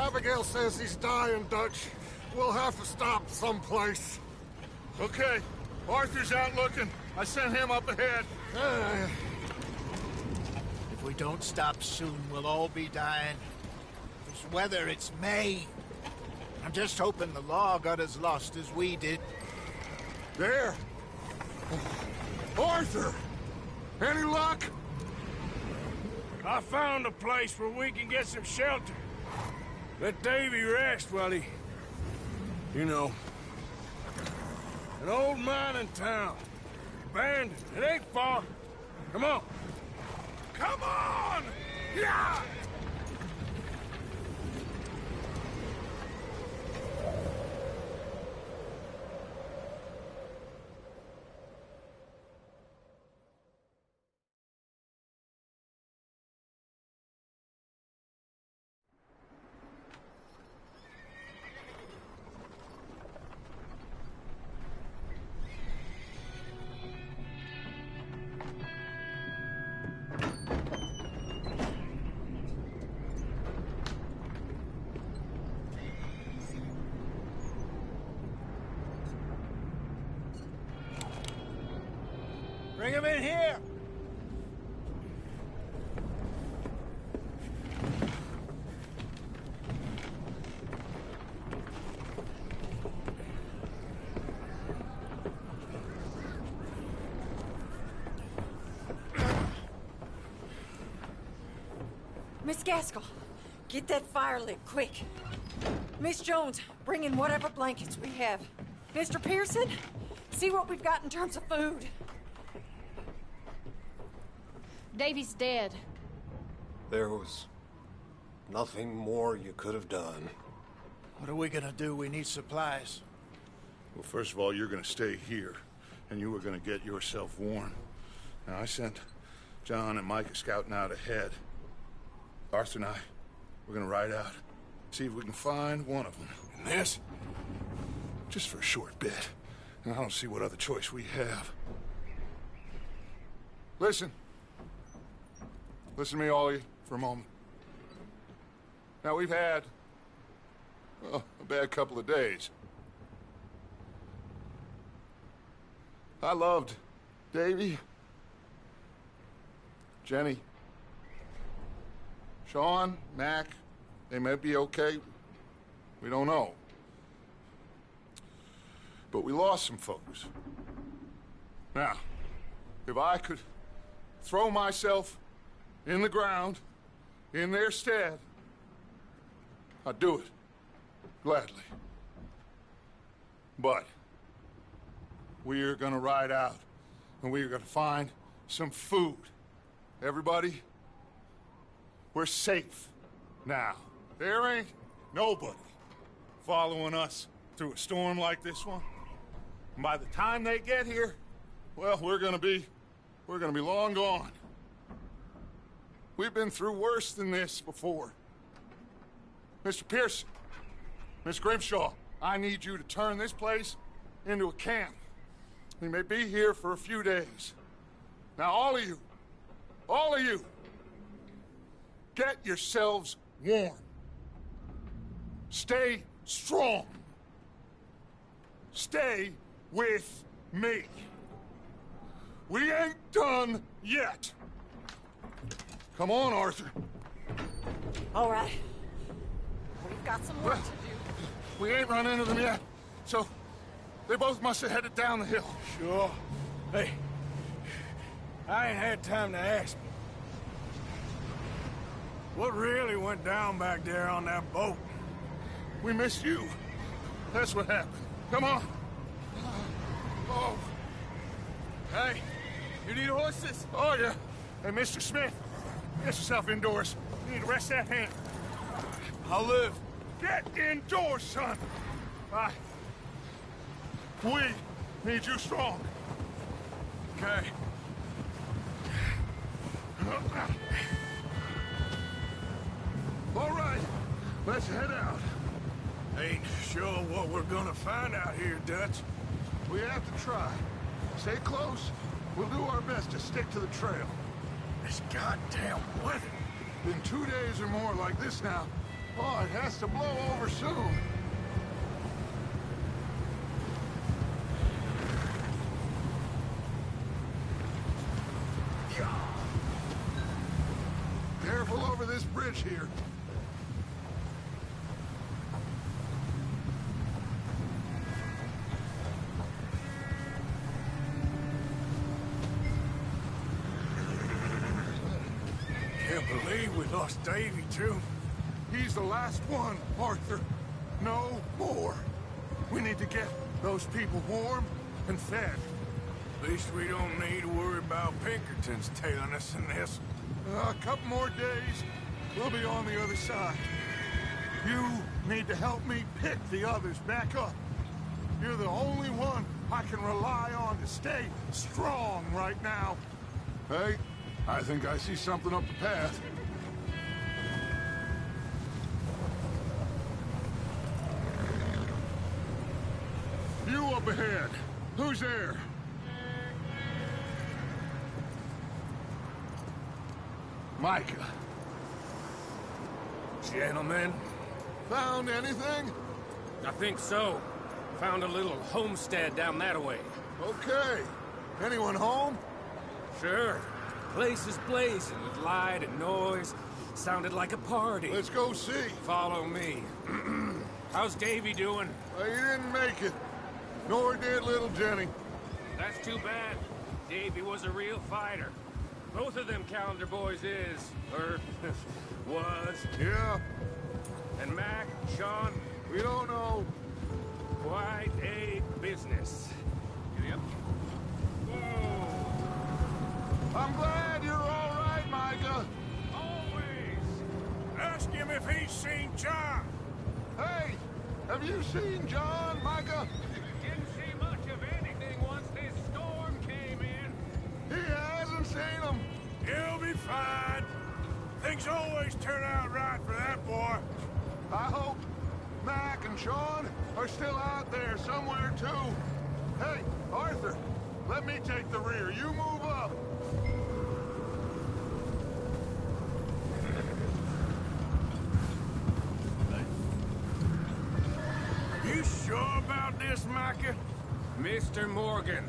Abigail says he's dying, Dutch. We'll have to stop someplace. Okay. Arthur's out looking. I sent him up ahead. If we don't stop soon, we'll all be dying. This weather, it's May. I'm just hoping the law got as lost as we did. There! Arthur! Any luck? I found a place where we can get some shelter. Let Davy rest while he... You know. An old mining town. Abandoned. It ain't far. Come on. Come on! Yeah! Bring him in here! Miss Gaskell, get that fire lit, quick. Miss Jones, bring in whatever blankets we have. Mr. Pearson, see what we've got in terms of food. Davy's dead. There was nothing more you could have done. What are we gonna do? We need supplies. Well, first of all, you're gonna stay here, and you were gonna get yourself warm. Now, I sent John and Micah scouting out ahead. Arthur and I, we're gonna ride out, see if we can find one of them. And this, just for a short bit. And I don't see what other choice we have. Listen. Listen to me, all of you, for a moment. Now, we've had, well, a bad couple of days. I loved Davy, Jenny, Sean, Mac. They may be okay. We don't know. But we lost some folks. Now, if I could throw myself in the ground, in their stead, I'd do it, gladly. But we're gonna ride out, and we're gonna find some food. Everybody, we're safe now. There ain't nobody following us through a storm like this one. And by the time they get here, well, we're gonna be long gone. We've been through worse than this before. Mr. Pearson, Miss Grimshaw, I need you to turn this place into a camp. We may be here for a few days. Now, all of you, get yourselves warm. Stay strong. Stay with me. We ain't done yet. Come on, Arthur. All right. We've got some work to do. We ain't run into them yet, so they both must have headed down the hill. Sure. Hey, I ain't had time to ask. What really went down back there on that boat? We missed you. That's what happened. Come on. Oh. Hey, you need horses? Oh, yeah. Hey, Mr. Smith, get yourself indoors. You need to rest that hand. I'll live. Get indoors, son. We need you strong. Okay. All right, let's head out. Ain't sure what we're gonna find out here, Dutch. We have to try. Stay close. We'll do our best to stick to the trail. This goddamn weather. Been 2 days or more like this now. Oh, it has to blow over soon. Careful over this bridge here. Can't believe we lost Davy, too. He's the last one, Arthur. No more. We need to get those people warm and fed. At least we don't need to worry about Pinkertons tailing us in this. A couple more days, we'll be on the other side. You need to help me pick the others back up. You're the only one I can rely on to stay strong right now. Hey, I think I see something up the path. You up ahead. Who's there? Micah. Gentlemen, Found anything? I think so. Found a little homestead down that way. Okay. Anyone home? Sure. Place is blazing with light and noise. Sounded like a party. Let's go see. Follow me. How's Davy doing? He didn't make it. Nor did little Jenny. That's too bad. Davy was a real fighter. Both of them Calendar boys is, or was. Yeah, And Mac, Sean, we don't know. quite a business. Yep. I'm glad you're all right, Micah. Always. Ask him if he's seen John. Hey, have you seen John, Micah? Didn't see much of anything once this storm came in. He hasn't seen him. He'll be fine. Things always turn out right for that boy. I hope Mac and Sean are still out there somewhere, too. Hey, Arthur, let me take the rear. You move up. You sure about this, Micah? Mr. Morgan,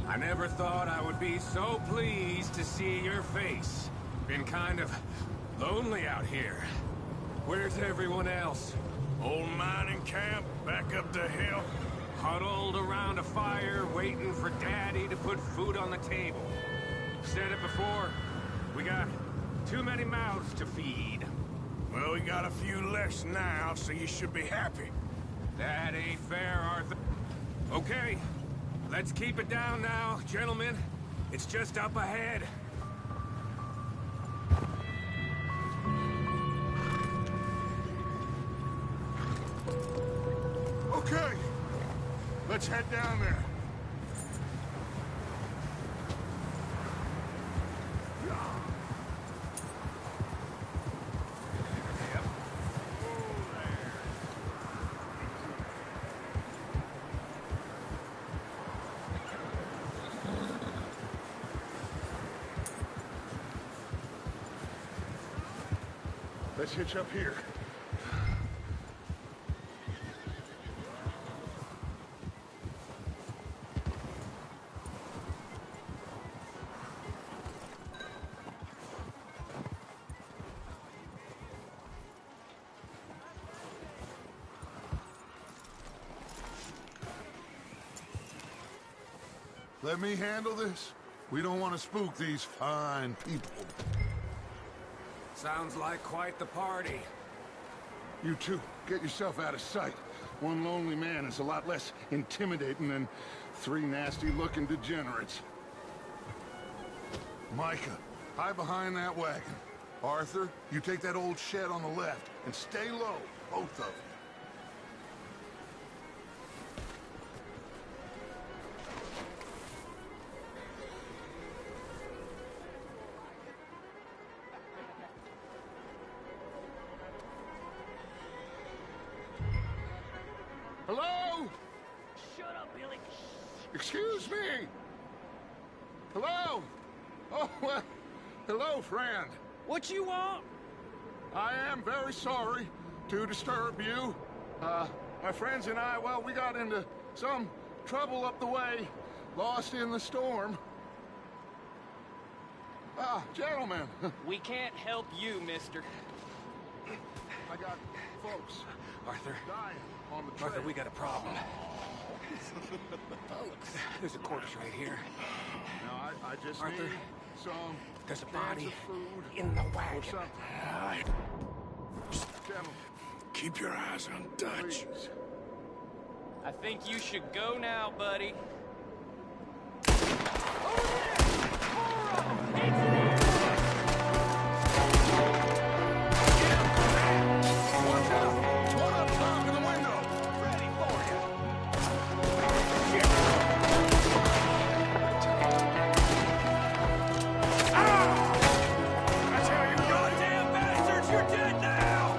I never thought I would be so pleased to see your face. Been kind of lonely out here. Where's everyone else? Old mining camp back up the hill. Huddled around a fire, waiting for Daddy to put food on the table. Said it before, we got too many mouths to feed. Well, we got a few less now, so you should be happy. That ain't fair, Arthur. Okay, let's keep it down now, gentlemen. It's just up ahead. Okay, let's head down there. Let's hitch up here. Let me handle this. We don't want to spook these fine people. Sounds like quite the party. You two, get yourself out of sight. One lonely man is a lot less intimidating than three nasty-looking degenerates. Micah, hide behind that wagon. Arthur, you take that old shed on the left, and stay low, both of you. Hello? Shut up, Billy. Excuse me? Hello? Oh, hello, friend. What you want? I am very sorry. to disturb you. My friends and I, well, we got into some trouble up the way, lost in the storm. Ah, gentlemen. We can't help you, mister. I got folks Arthur, dying on the trail. Arthur, we got a problem. There's a corpse right here. Now, I just Arthur, need some there's a cans body of food in the or wagon. something. Gentlemen, Keep your eyes on Dutch. please. I think you should go now, buddy. Watch out! One up top in the window! Ready for you! That's how you goddamn bastards! You're dead now!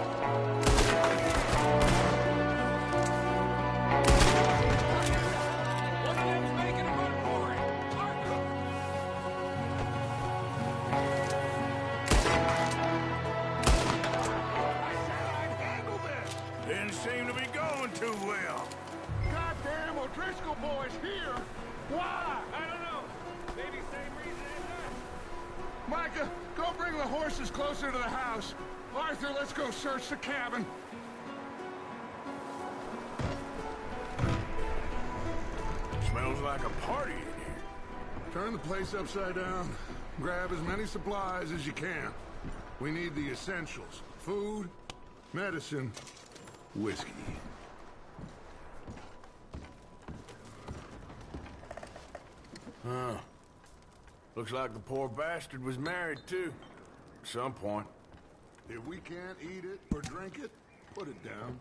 One of them's making a run for it. Arthur! I said I'd handle this! Didn't seem to be going too well. Goddamn O'Driscoll boys here! Why? I don't know. Maybe same reason as us. Micah, go bring the horses closer to the house. Arthur, let's go search the cabin. Smells like a party in here. Turn the place upside down. Grab as many supplies as you can. We need the essentials. Food, medicine, whiskey. Huh. Looks like the poor bastard was married, too. At some point. If we can't eat it or drink it, put it down.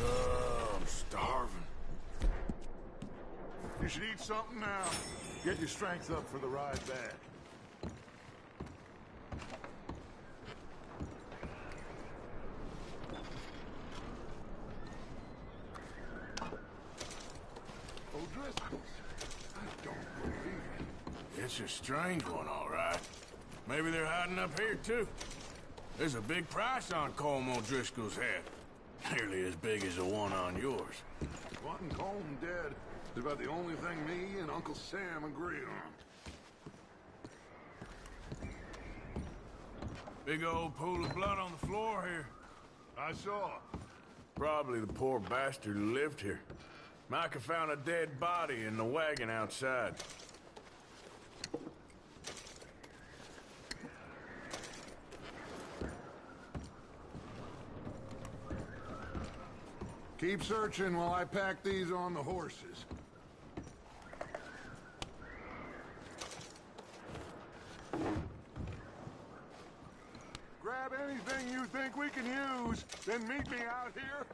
I'm starving. You should eat something now. Get your strength up for the ride back. O'Driscoll's. I don't believe it. It's a strange one, all right. Maybe they're hiding up here, too. There's a big price on Colm O'Driscoll's head. Nearly as big as the one on yours. Wanting Colm dead is about the only thing me and Uncle Sam agree on. Big old pool of blood on the floor here. I saw. Probably the poor bastard who lived here. Micah found a dead body in the wagon outside. Keep searching while I pack these on the horses. Grab anything you think we can use, then meet me out here.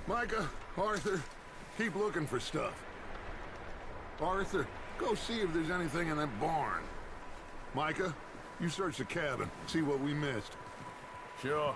Micah, Arthur, keep looking for stuff. Arthur, go see if there's anything in that barn. Micah, you search the cabin, see what we missed. Sure.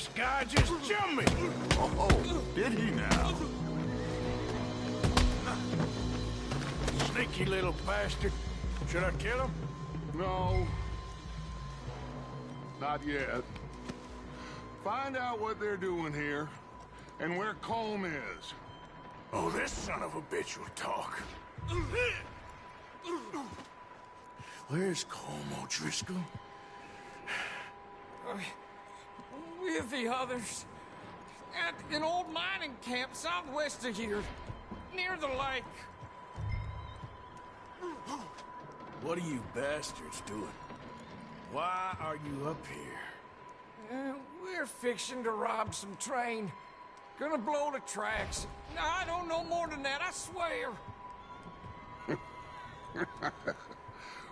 This guy just jumped me! Oh, did he now? Sneaky little bastard. Should I kill him? No. Not yet. Find out what they're doing here, and where Colm is. Oh, this son of a bitch will talk. Where's Colm O'Driscoll? With the others. At an old mining camp southwest of here. Near the lake. What are you bastards doing? Why are you up here? We're fixing to rob some train. Gonna blow the tracks. I don't know more than that, I swear.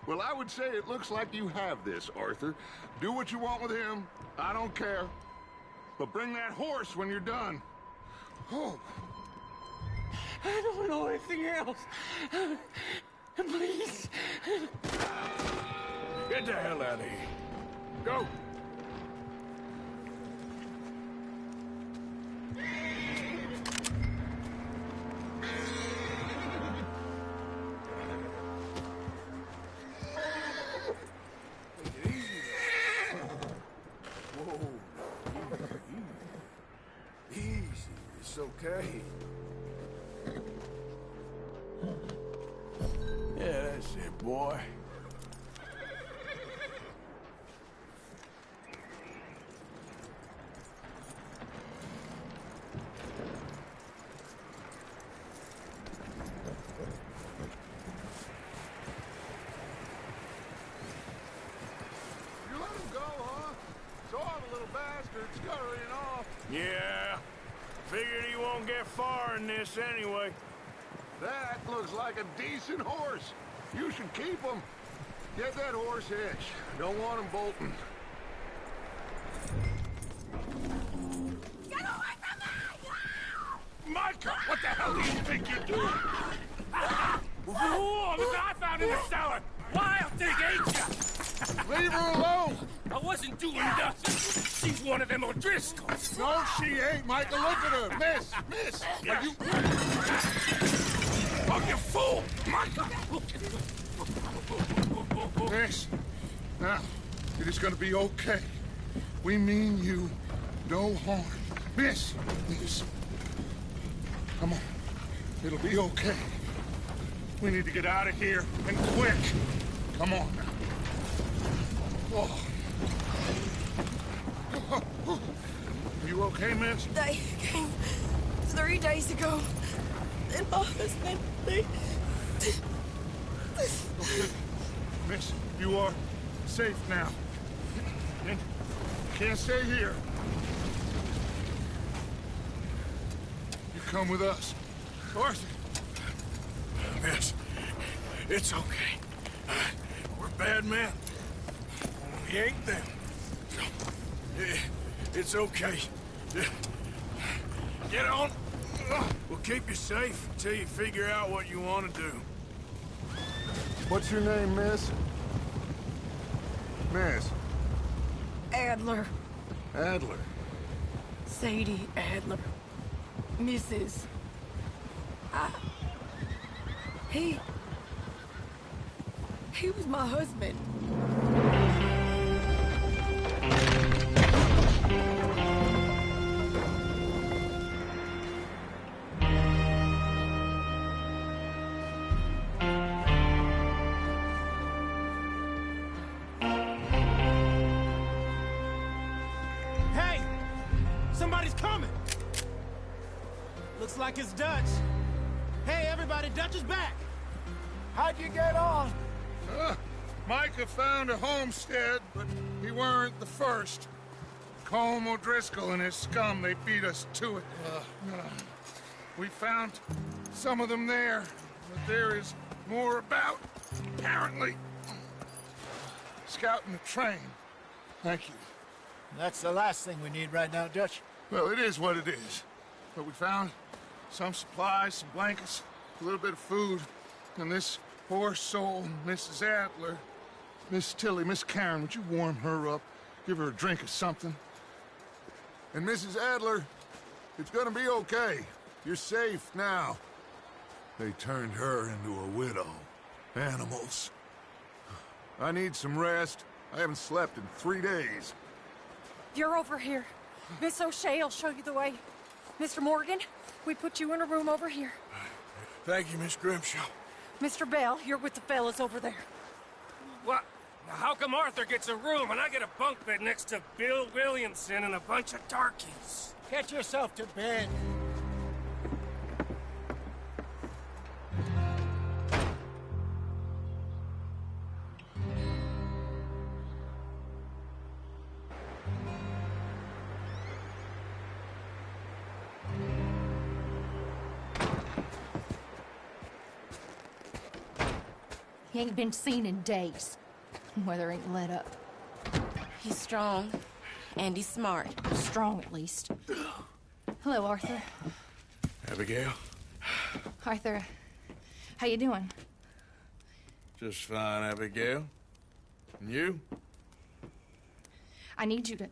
Well, I would say it looks like you have this, Arthur. Do what you want with him. I don't care. But bring that horse when you're done. Oh. I don't know anything else. Please. Get the hell out of here. Go. Okay. Yeah, that's it, boy. You let him go, huh? Saw the little bastard scurrying off. Yeah. Figured he won't get far in this anyway. That looks like a decent horse. You should keep him. Get that horse hitched. Don't want him bolting. Get away from me! Micah, what the hell do you think you're doing? Whoa, the guy found in the cellar! Wild thing, ain't ya? Leave her alone! I wasn't doing nothing. She's one of them O'Driscolls. No, she ain't, Micah. Look at her. Miss! Are you... Oh, you fool! Micah! Miss, now, it is gonna be okay. We mean you no harm. Miss! Come on. It'll be okay. We need to get out of here, and quick. Come on now. Oh. You okay, miss? They came 3 days ago. And my husband, they... Okay. Miss, you are safe now. And you can't stay here. You come with us. Arthur. Miss, it's okay. We're bad men. We ain't them. It's okay. Get on. We'll keep you safe until you figure out what you want to do. What's your name, miss? Miss? Adler. Adler. Sadie Adler. Mrs. He was my husband. Hey! Somebody's coming! Looks like it's Dutch. Hey, everybody, Dutch is back! How'd you get on? Micah found a homestead, but he weren't the first. Colm O'Driscoll and his scum, they beat us to it. We found some of them there, but there is more about, apparently. Scouting the train. Thank you. That's the last thing we need right now, Dutch. Well, it is what it is. But we found some supplies, some blankets, a little bit of food, and this poor soul, Mrs. Adler, Miss Tilly, Miss Karen, would you warm her up? Give her a drink or something? And Mrs. Adler, it's gonna be okay. You're safe now. They turned her into a widow. Animals. I need some rest. I haven't slept in 3 days. You're over here. Miss O'Shea will show you the way. Mr. Morgan, we put you in a room over here. Thank you, Miss Grimshaw. Mr. Bell, you're with the fellas over there. What? How come Arthur gets a room and I get a bunk bed next to Bill Williamson and a bunch of darkies? Get yourself to bed. He ain't been seen in days. Weather ain't let up. He's strong, and he's smart. Strong, at least. Hello, Arthur. Abigail? Arthur, how you doing? Just fine, Abigail. And you? I need you to...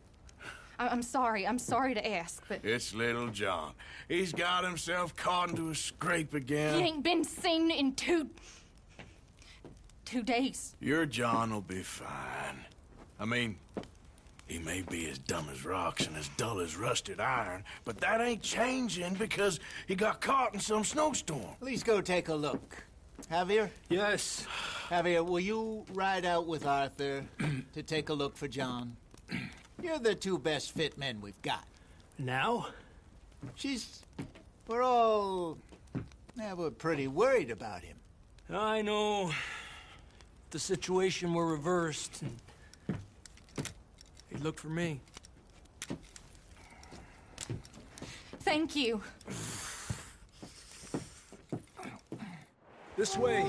I'm sorry to ask, but... It's little John. He's got himself caught into a scrape again. He ain't been seen in 2 days. Your John will be fine. I mean, he may be as dumb as rocks and as dull as rusted iron, but that ain't changing because he got caught in some snowstorm. Please go take a look. Javier? Yes. Javier, will you ride out with Arthur to take a look for John? You're the 2 best fit men we've got. Now? We're pretty worried about him. I know. If the situation were reversed, he'd look for me. Thank you. This way.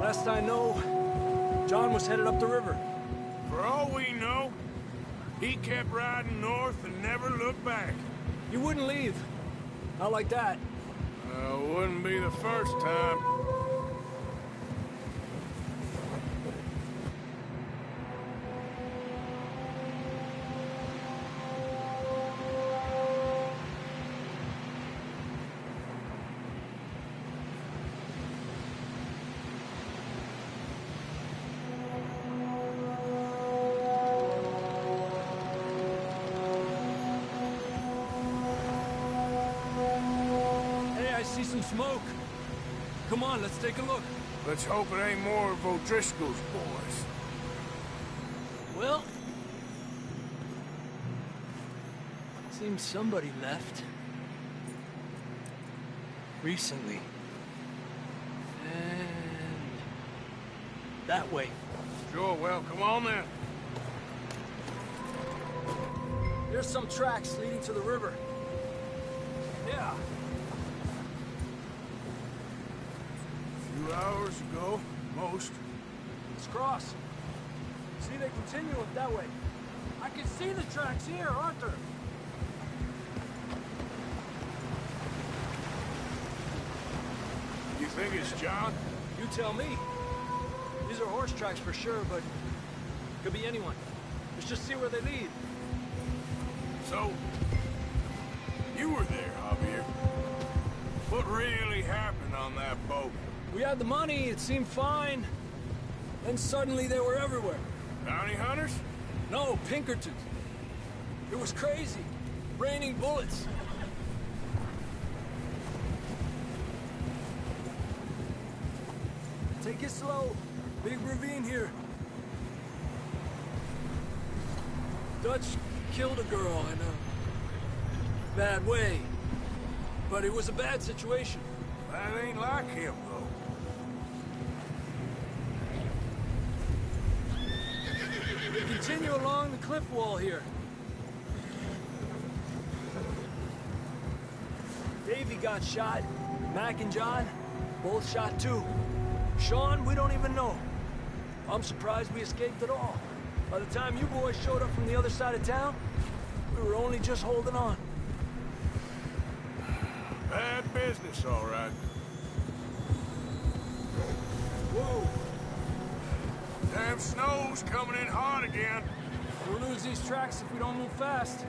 Last I know, John was headed up the river. For all we know, he kept riding north and never looked back. He wouldn't leave. Not like that. Wouldn't be the first time. See some smoke. Come on, let's take a look. Let's hope it ain't more of O'Driscoll's boys. Well, seems somebody left. Recently. And that way. Sure, well, come on then. There's some tracks leading to the river. Yeah. 2 hours ago, most. Let's cross. See, they continue up that way. I can see the tracks here, Arthur. You think it's John? You tell me. These are horse tracks for sure, but could be anyone. Let's just see where they lead. So, you were there, Javier. What really happened on that boat? We had the money, it seemed fine. Then suddenly they were everywhere. Bounty hunters? No, Pinkertons. It was crazy. Raining bullets. Take it slow. Big ravine here. Dutch killed a girl in a bad way. But it was a bad situation. That ain't like him, though. Continue along the cliff wall here. Davey got shot. Mac and John, both shot too. Sean, we don't even know. I'm surprised we escaped at all. By the time you boys showed up from the other side of town, we were only just holding on. Bad business, all right. Whoa! Damn snow's coming in hot again. We'll lose these tracks if we don't move fast.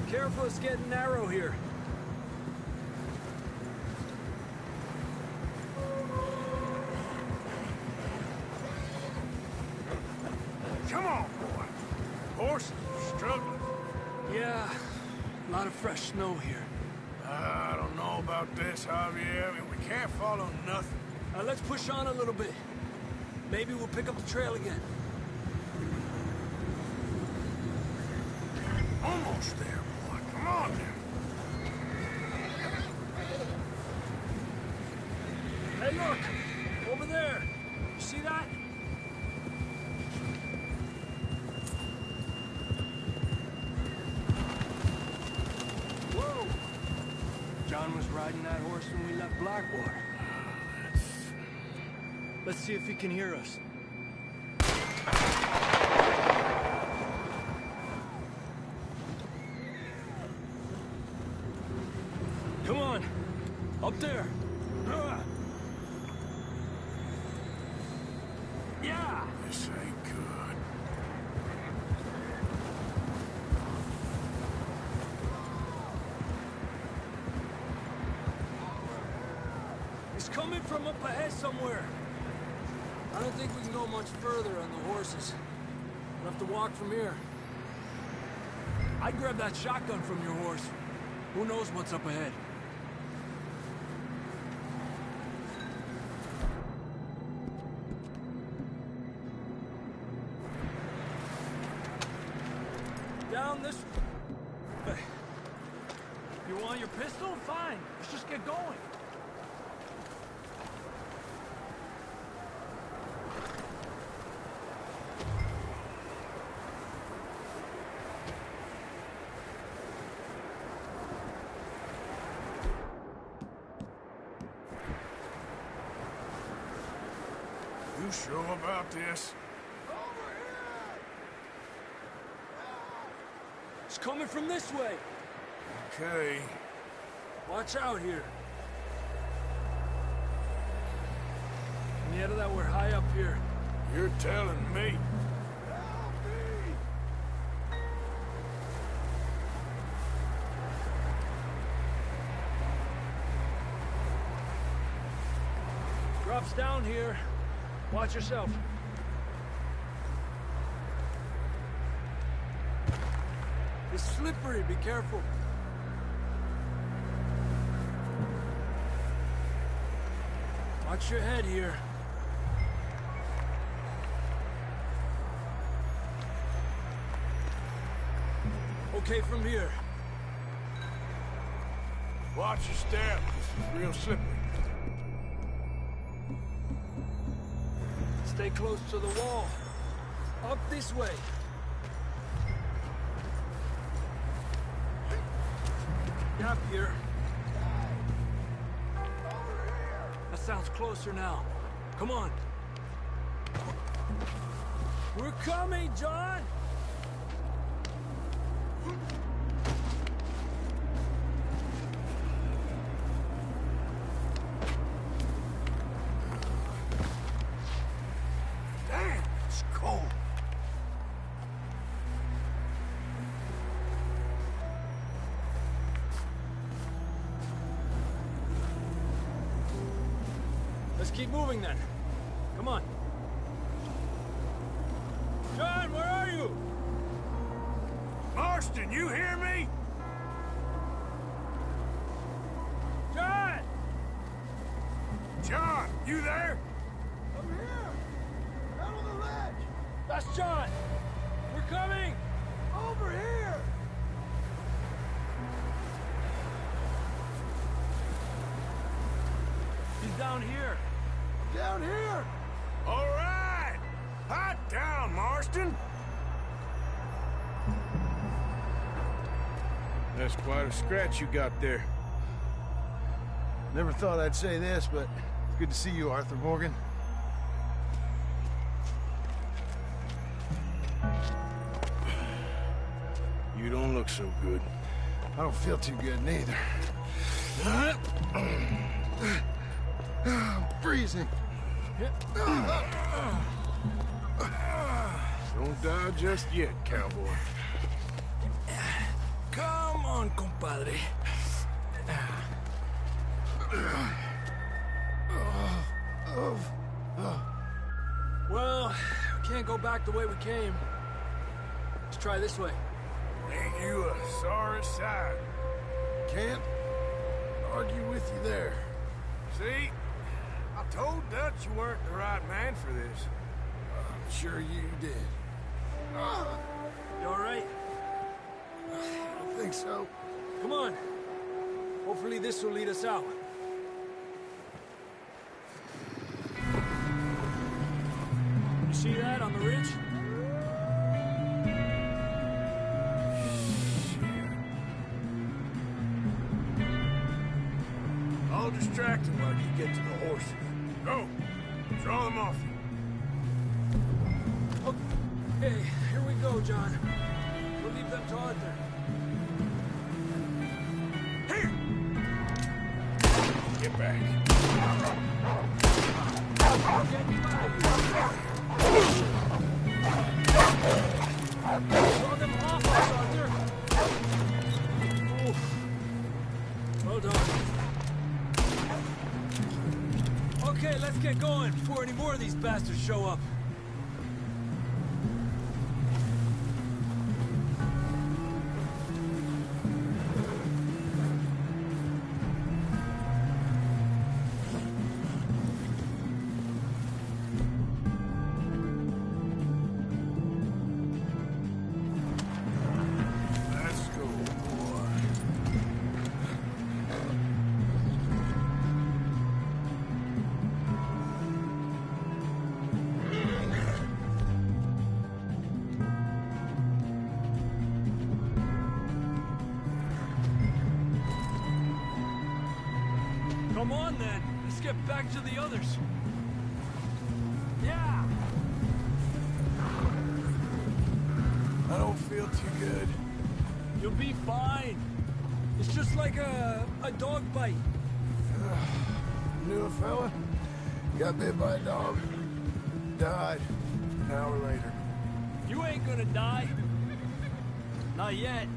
Careful, it's getting narrow here. Come on, boy. Horses are struggling. Yeah, a lot of fresh snow here. I don't know about this, Javier. I mean, we can't follow nothing. Let's push on a little bit. Maybe we'll pick up the trail again. Almost there, boy. Come on now. Hey, look! Over there! You see that? Whoa! John was riding that horse when we left Blackwater. Let's see if he can hear us. Come on! Up there! Yeah! This ain't good. It's coming from up ahead somewhere. I don't think we can go much further on the horses. We'll have to walk from here. I'd grab that shotgun from your horse. Who knows what's up ahead? Down this way. You want your pistol? Fine. Let's just get going. You sure about this? It's coming from this way. Okay. Watch out here. Yeah, that we're high up here. You're telling me. Drops down here. Watch yourself. It's slippery, be careful. Watch your head here. Okay from here. Watch your step. This is real slippery. Stay close to the wall. Up this way. Gap here. That sounds closer now. Come on. We're coming, John! Damn, it's cold. Let's keep moving then. Come on. John, where are you? Marston, you hear me? John! John, you there? I'm here! Out on the ledge! That's John! We're coming! Over here! He's down here. Down here! All right! Hot down, Marston! That's quite a scratch you got there. Never thought I'd say this, but it's good to see you, Arthur Morgan. You don't look so good. I don't feel too good, neither. I'm freezing. Don't die just yet, cowboy. Come on, compadre. Well, we can't go back the way we came. Let's try this way. Ain't you a sorry sight? Can't argue with you there. See? I told Dutch you weren't the right man for this. I'm sure you did. You all right? I don't think so. Come on. Hopefully this will lead us out. You see that on the ridge? I'll distract him while you get to the horses. Go! Draw them off you. Okay, here we go, John. We'll leave them to Arthur. Here! Get back. Draw them off us, Arthur. Oof. Well done. Okay, let's get going before any more of these bastards show up. Let's go, boy. Come on, then. Let's get back to the others. Yeah! I don't feel too good. You'll be fine. It's just like a dog bite. Knew a fella, got bit by a dog, died an hour later. You ain't gonna die. Not yet.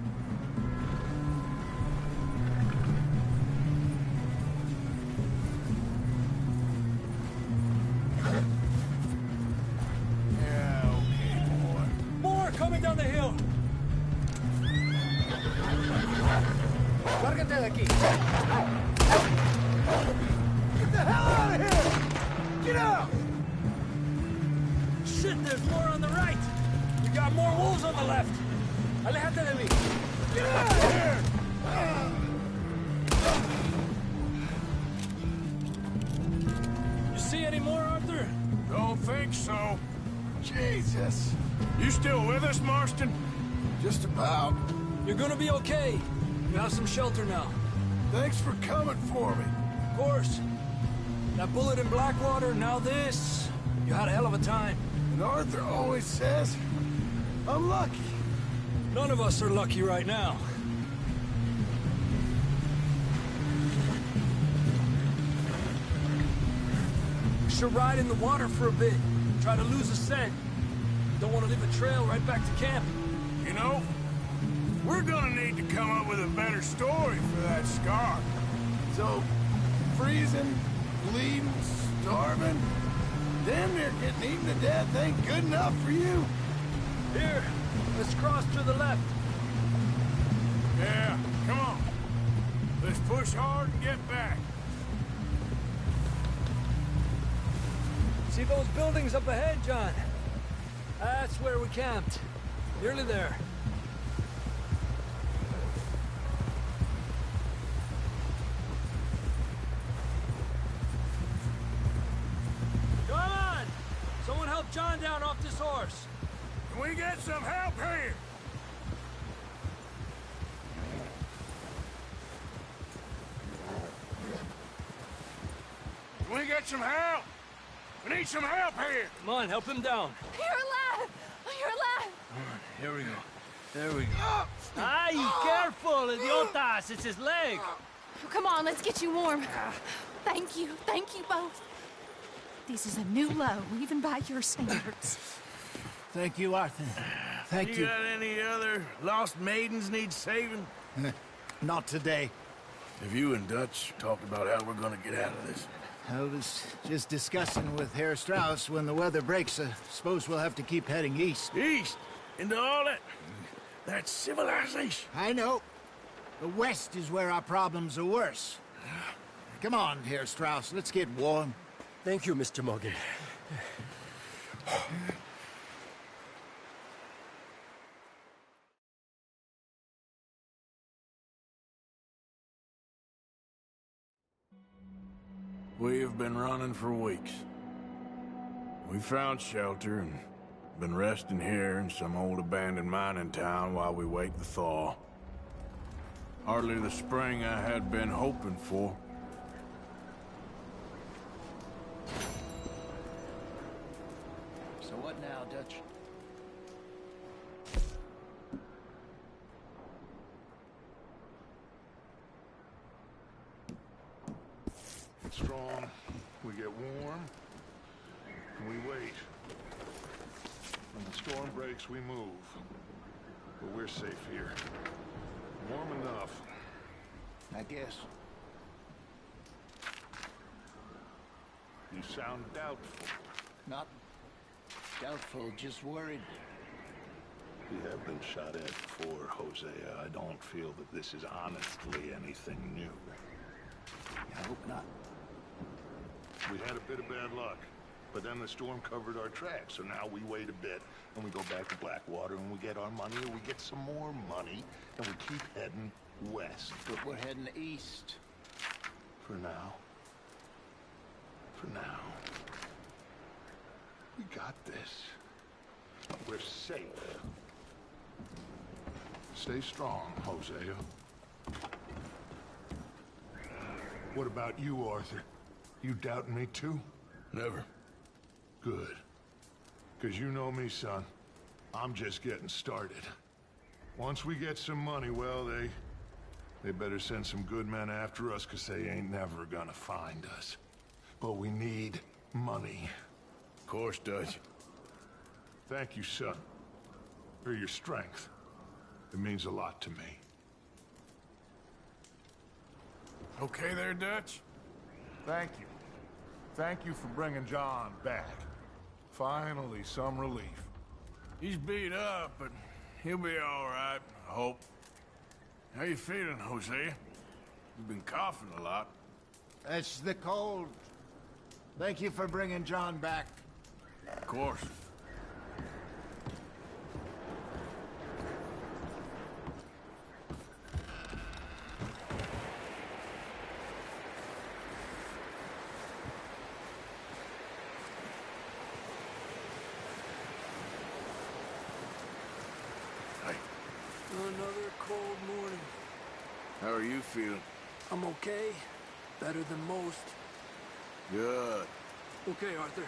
Yeah, okay, boy. More coming down the hill. Lárgate de aquí. Get the hell out of here! Get out! Shit, there's more on the right. We got more wolves on the left. Alejate de mí. Get out of here! You see any more, Arthur? Don't think so. Jesus. You still with us, Marston? Just about. You're gonna be okay. You have some shelter now. Thanks for coming for me. Of course. That bullet in Blackwater, now this. You had a hell of a time. And Arthur always says, I'm lucky. None of us are lucky right now. We should ride in the water for a bit. Try to lose a scent. Don't want to leave a trail right back to camp. You know, we're gonna need to come up with a better story for that scar. So, freezing, bleeding, starving, damn near getting eaten to death ain't good enough for you. Here, let's cross to the left. Yeah, come on. Let's push hard and get back. See those buildings up ahead, John? That's where we camped. Nearly there. Come on! Someone help John down off this horse. Can we get some help here? Can we get some help? We need some help here. Come on, help him down. You're alive! You're alive! Come on, here we go. There we go. Ay, careful, idiotas! It's his leg. Come on, let's get you warm. Thank you both. This is a new low, even by your standards. Thank you, Arthur. Thank you. You got any other lost maidens need saving? Not today. Have you and Dutch talked about how we're gonna get out of this? I was just discussing with Herr Strauss when the weather breaks. I suppose we'll have to keep heading east. East? Into all that... That's civilization. I know. The west is where our problems are worse. Come on, Herr Strauss, let's get warm. Thank you, Mr. Morgan. We have been running for weeks. We found shelter and been resting here in some old abandoned mining town while we wait the thaw. Hardly the spring I had been hoping for. So what now, Dutch? It's strong. We get warm, and we wait. When the storm breaks, we move. But we're safe here. Warm enough. I guess. You sound doubtful. Not doubtful, just worried. We have been shot at before, Hosea. I don't feel that this is honestly anything new. I hope not. We had a bit of bad luck, but then the storm covered our tracks, so now we wait a bit, and we go back to Blackwater, and we get our money, or we get some more money, and we keep heading west. But we're heading east. For now. For now. We got this. We're safe. Stay strong, Hosea. What about you, Arthur? You doubting me too? Never. Good. 'Cause you know me, son. I'm just getting started. Once we get some money, well, they better send some good men after us, 'cause they ain't never gonna find us. But we need money. Of course, Dutch. Thank you, son. For your strength. It means a lot to me. Okay there, Dutch? Thank you. Thank you for bringing John back. Finally, some relief. He's beat up, but he'll be all right, I hope. How you feeling, Hosea? You've been coughing a lot. That's the cold. Thank you for bringing John back. Of course. Another cold morning. How are you feeling? I'm okay. Better than most. Good. Okay, Arthur.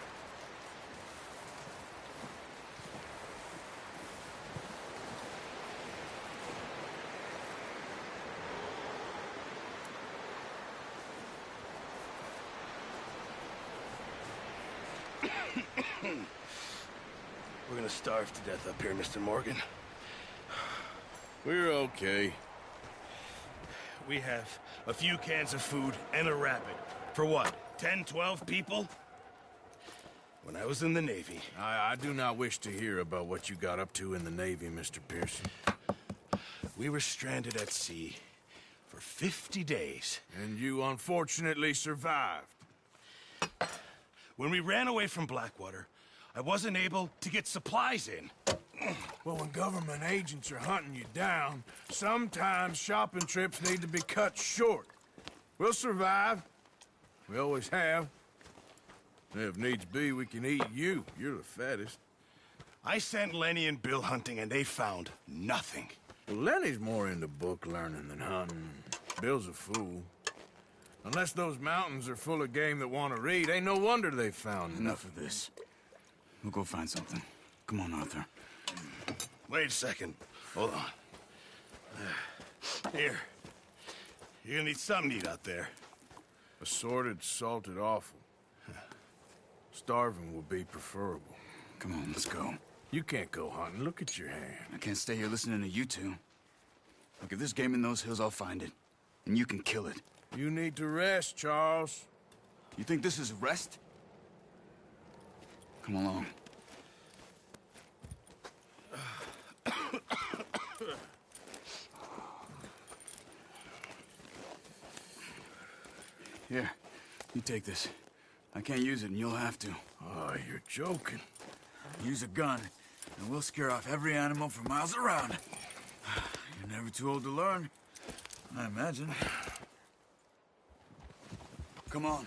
We're gonna starve to death up here, Mr. Morgan. We're okay. We have a few cans of food and a rapid. For what, 10, 12 people? When I was in the Navy... I do not wish to hear about what you got up to in the Navy, Mr. Pearson. We were stranded at sea for 50 days. And you unfortunately survived. When we ran away from Blackwater, I wasn't able to get supplies in. Well, when government agents are hunting you down, sometimes shopping trips need to be cut short. We'll survive. We always have. If needs be, we can eat you. You're the fattest. I sent Lenny and Bill hunting, and they found nothing. Well, Lenny's more into book learning than hunting. Bill's a fool. Unless those mountains are full of game that want to read, ain't no wonder they found Enough of this. We'll go find something. Come on, Arthur. Wait a second. Hold on. Here. You're gonna need something to eat out there. Assorted, salted offal. Starving will be preferable. Come on, let's go. You can't go hunting. Look at your hand. I can't stay here listening to you two. Look, if there's game in those hills, I'll find it. And you can kill it. You need to rest, Charles. You think this is rest? Come along. Here, you take this. I can't use it, and you'll have to. Oh, you're joking. Use a gun, and we'll scare off every animal for miles around. You're never too old to learn, I imagine. Come on,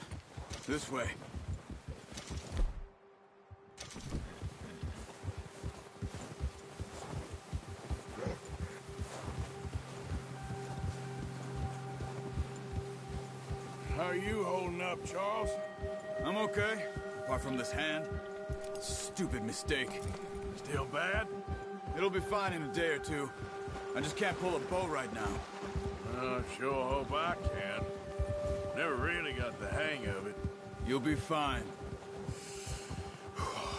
this way. How are you holding up, Charles? I'm okay, apart from this hand. Stupid mistake. Still bad? It'll be fine in a day or two. I just can't pull a bow right now. I sure hope I can. Never really got the hang of it. You'll be fine.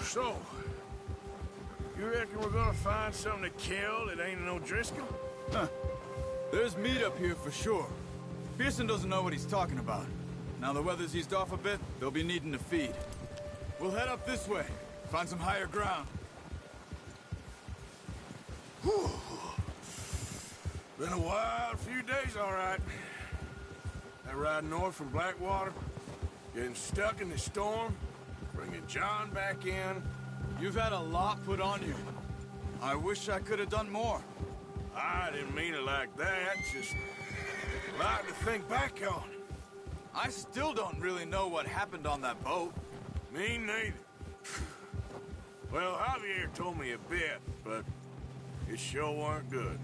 So, you reckon we're gonna find something to kill that ain't no Driscoll? Huh. There's meat up here for sure. Pearson doesn't know what he's talking about. Now the weather's eased off a bit, they'll be needing to feed. We'll head up this way, find some higher ground. Whew. Been a wild few days, all right. That ride north from Blackwater, getting stuck in the storm, bringing John back in. You've had a lot put on you. I wish I could have done more. I didn't mean it like that, just a lot to think back on. I still don't really know what happened on that boat. Me neither. Well, Javier told me a bit, but it sure weren't good.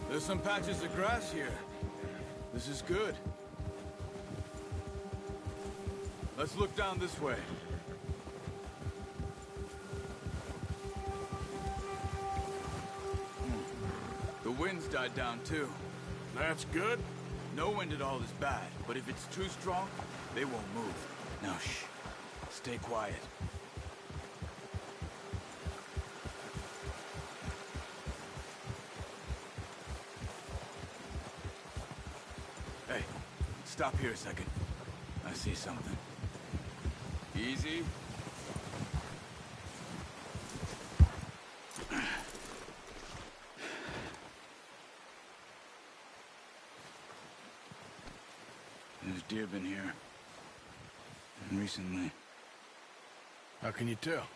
There's some patches of grass here. This is good. Let's look down this way. The wind's died down too. That's good. No wind at all is bad, but if it's too strong, they won't move. Now shh. Stay quiet. Hey, stop here a second. I see something. Easy. There's deer been here. And recently. How can you tell?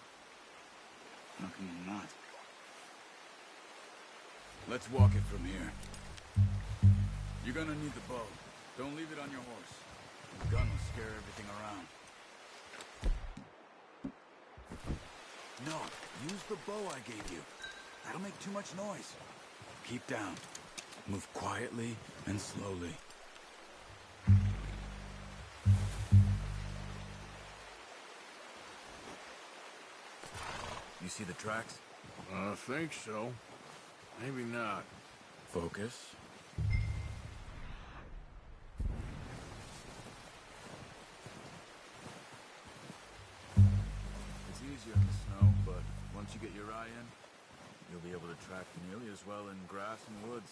How can you not? Let's walk it from here. You're gonna need the bow. Don't leave it on your horse. The gun will scare everything around. No, use the bow I gave you. That'll make too much noise. Keep down. Move quietly and slowly. You see the tracks? I think so. Maybe not. Focus. It's easier in the snow, but once you get your eye in, you'll be able to track nearly as well in grass and woods.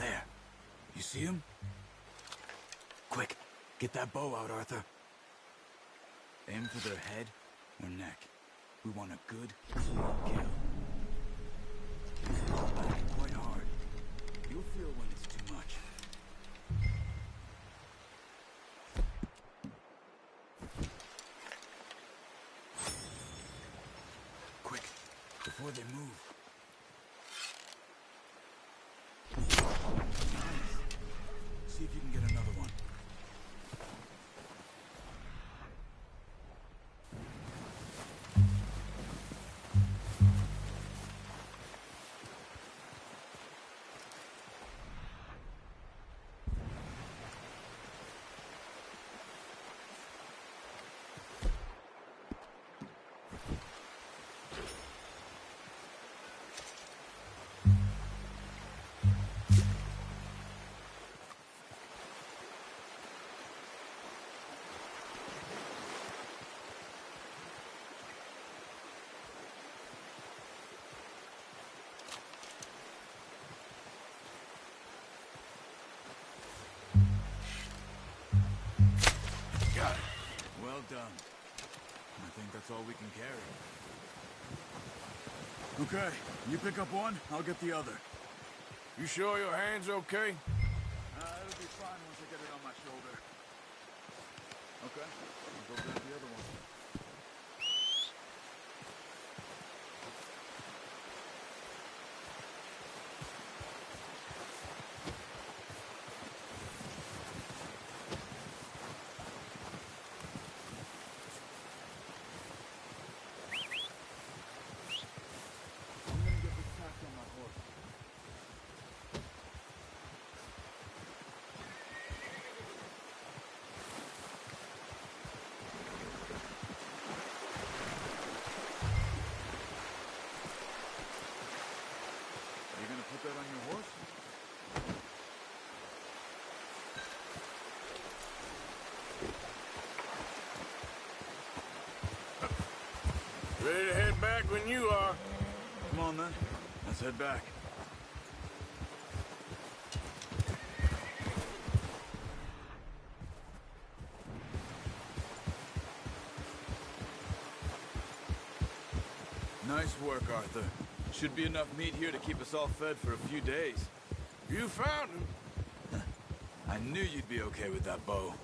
there. You see him? Quick, get that bow out, Arthur. Aim for their head or neck. We want a good, clean kill. Bite it quite hard. You'll feel when it's too much. Quick, before they move. Nice. See if you can get another one. Well done. I think that's all we can carry. Okay, you pick up one, I'll get the other. You sure your hand's okay? It'll be fine once I get it on my shoulder. Okay, I'll go grab the other one. Put that on your horse? Ready to head back when you are. Come on then, let's head back. Nice work, Arthur. Should be enough meat here to keep us all fed for a few days. You found him. I knew you'd be okay with that bow.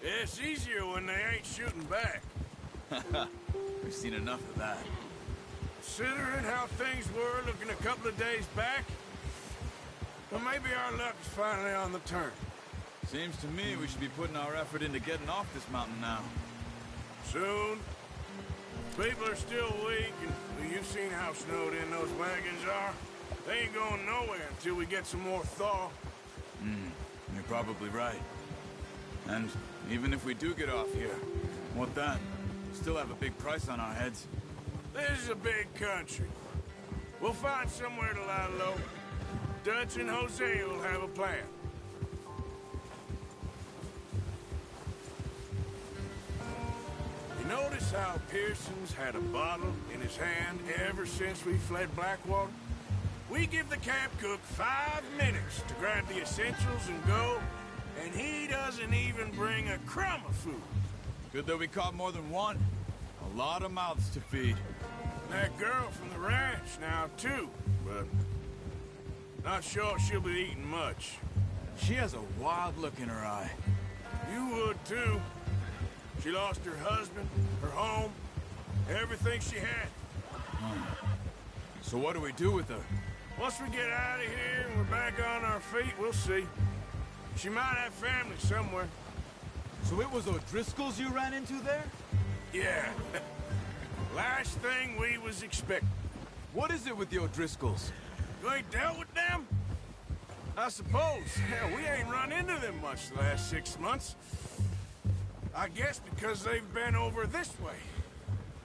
It's easier when they ain't shooting back. We've seen enough of that. Considering how things were looking a couple of days back, well, maybe our luck is finally on the turn. Seems to me we should be putting our effort into getting off this mountain now. Soon. People are still weak, and well, you've seen how snowed in those wagons are. They ain't going nowhere until we get some more thaw. You're probably right. And even if we do get off here, what then? Still have a big price on our heads. This is a big country. We'll find somewhere to lie low. Dutch and Jose will have a plan. You notice how Pearson's had a bottle in his hand ever since we fled Blackwater? We give the camp cook 5 minutes to grab the essentials and go, and he doesn't even bring a crumb of food. Good that we caught more than one. A lot of mouths to feed. That girl from the ranch now, too, but not sure she'll be eating much. She has a wild look in her eye. You would, too. She lost her husband, her home, everything she had. So what do we do with her? Once we get out of here and we're back on our feet, we'll see. She might have family somewhere. So it was O'Driscoll's you ran into there? Yeah. Last thing we was expecting. What is it with the O'Driscolls? You ain't dealt with them? I suppose. Hell, we ain't run into them much the last 6 months. I guess because they've been over this way.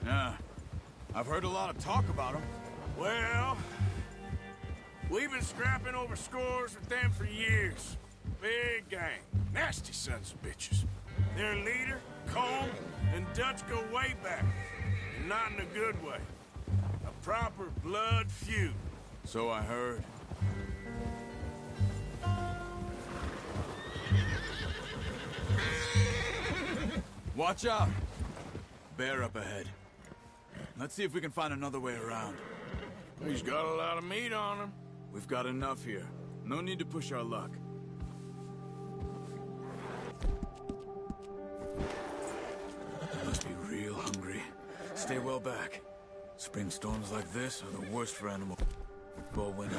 Yeah. I've heard a lot of talk about them. Well, we've been scrapping over scores with them for years. Big gang. Nasty sons of bitches. Their leader, Combe, and Dutch go way back. And not in a good way. A proper blood feud. So I heard. Watch out! Bear up ahead. Let's see if we can find another way around. He's got a lot of meat on him. We've got enough here. No need to push our luck. Must be real hungry. Stay well back. Spring storms like this are the worst for animals all winter.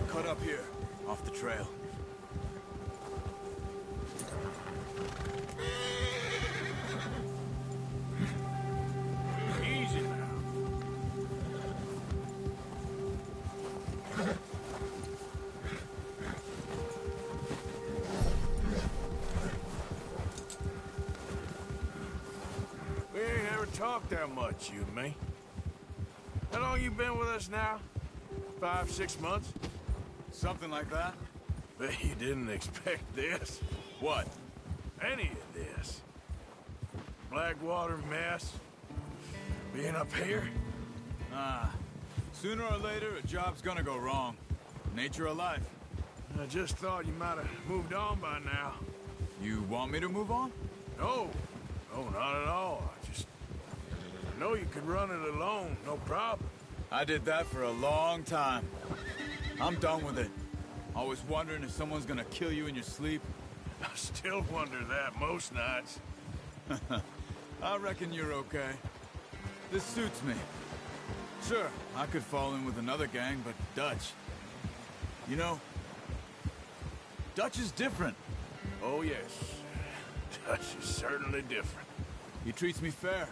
Cut up here, off the trail. Easy now. We ain't ever talked that much, you and me. How long you been with us now? 5, 6 months? Something like that? Bet you didn't expect this. What? Any of this. Blackwater mess. Being up here. Sooner or later, a job's gonna go wrong. Nature of life. I just thought you might have moved on by now. You want me to move on? No. No, not at all. I know you could run it alone, no problem. I did that for a long time. I'm done with it. Always wondering if someone's gonna kill you in your sleep. I still wonder that most nights. I reckon you're okay. This suits me. Sure, I could fall in with another gang, but Dutch... You know, Dutch is different. Oh, yes. Dutch is certainly different. He treats me fair.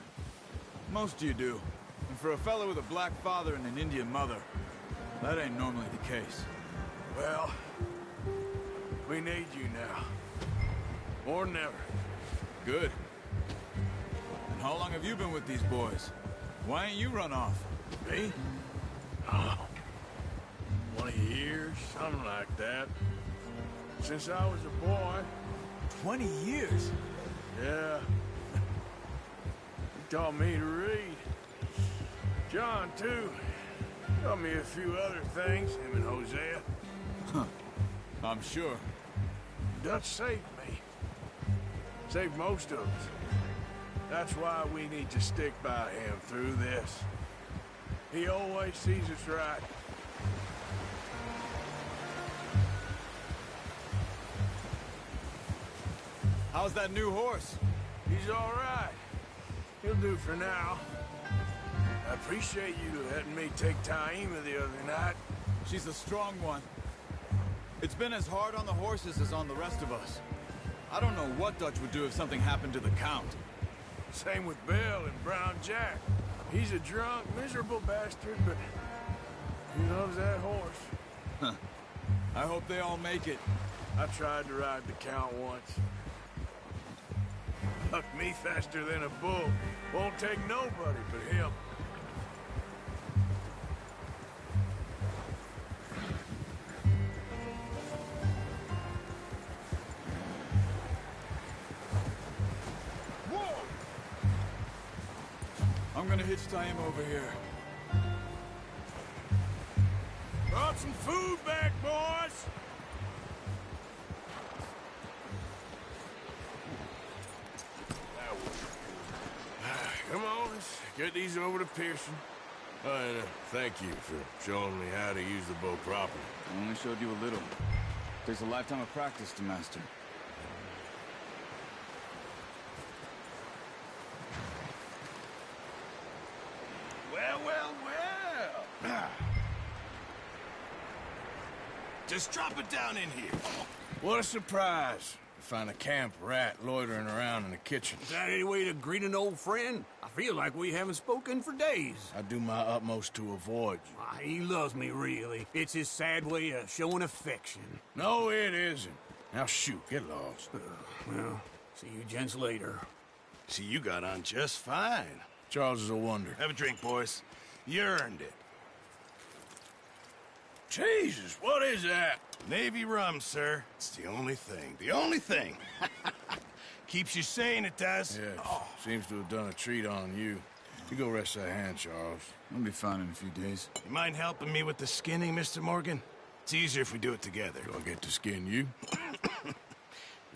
Most of you do. And for a fellow with a black father and an Indian mother, that ain't normally the case. Well, we need you now. More than ever. Good. And how long have you been with these boys? Why ain't you run off? Me? Oh, 20 years, something like that. Since I was a boy. 20 years? Yeah. He taught me to read. John, too. Taught me a few other things, him and Hosea. Huh. I'm sure. Dutch saved me. Saved most of us. That's why we need to stick by him through this. He always sees us right. How's that new horse? He's all right. He'll do for now. I appreciate you letting me take Taima the other night. She's a strong one. It's been as hard on the horses as on the rest of us. I don't know what Dutch would do if something happened to the Count. Same with Bill and Brown Jack. He's a drunk, miserable bastard, but he loves that horse. Huh. I hope they all make it. I tried to ride the Count once. Bucked me faster than a bull. Won't take nobody but him. I'm gonna hitch Taima over here. Brought some food back, boys! Come on, let's get these over to Pearson. And thank you for showing me how to use the bow properly. I only showed you a little. Takes a lifetime of practice to master. Well. Just drop it down in here. What a surprise. To find a camp rat loitering around in the kitchen. Is that any way to greet an old friend? I feel like we haven't spoken for days. I do my utmost to avoid you. He loves me, really. It's his sad way of showing affection. No, it isn't. Now shoot, get lost. Well, see you gents later. See, you got on just fine. Charles is a wonder. Have a drink, boys. You earned it. Jesus, what is that? Navy rum, sir. It's the only thing. The only thing. Keeps you sane, it does. Yeah, seems to have done a treat on you. You go rest that hand, Charles. I'll be fine in a few days. You mind helping me with the skinning, Mr. Morgan? It's easier if we do it together. Do I get to skin you?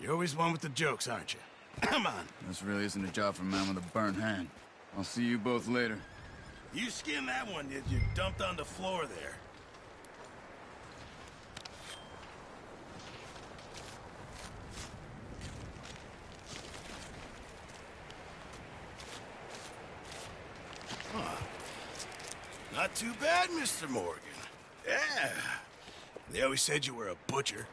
You're always one with the jokes, aren't you? Come on. This really isn't a job for a man with a burnt hand. I'll see you both later. You skinned that one you dumped on the floor there. Huh. Not too bad, Mr. Morgan. Yeah. They always said you were a butcher.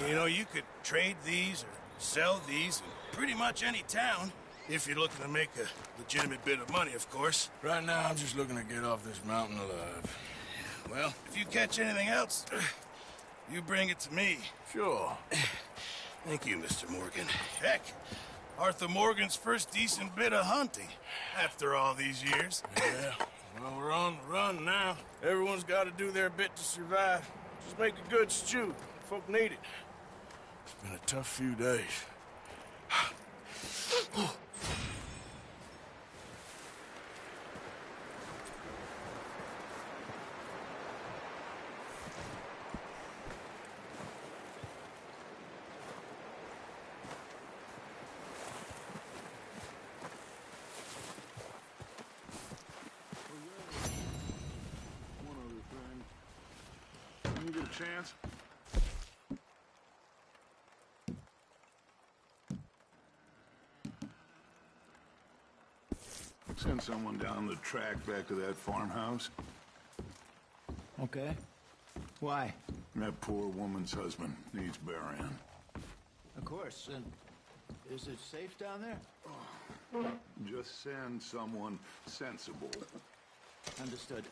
You know, you could trade these or sell these in pretty much any town. If you're looking to make a legitimate bit of money, of course. Right now, I'm just looking to get off this mountain alive. Well, if you catch anything else, you bring it to me. Sure. Thank you, Mr. Morgan. Heck, Arthur Morgan's first decent bit of hunting after all these years. Yeah, well, we're on the run now. Everyone's got to do their bit to survive. Just make a good stew. Folk need it. It's been a tough few days. When you get a chance, send someone down the track back to that farmhouse. Okay. Why? That poor woman's husband needs burying. Of course. And is it safe down there? Just send someone sensible. Understood.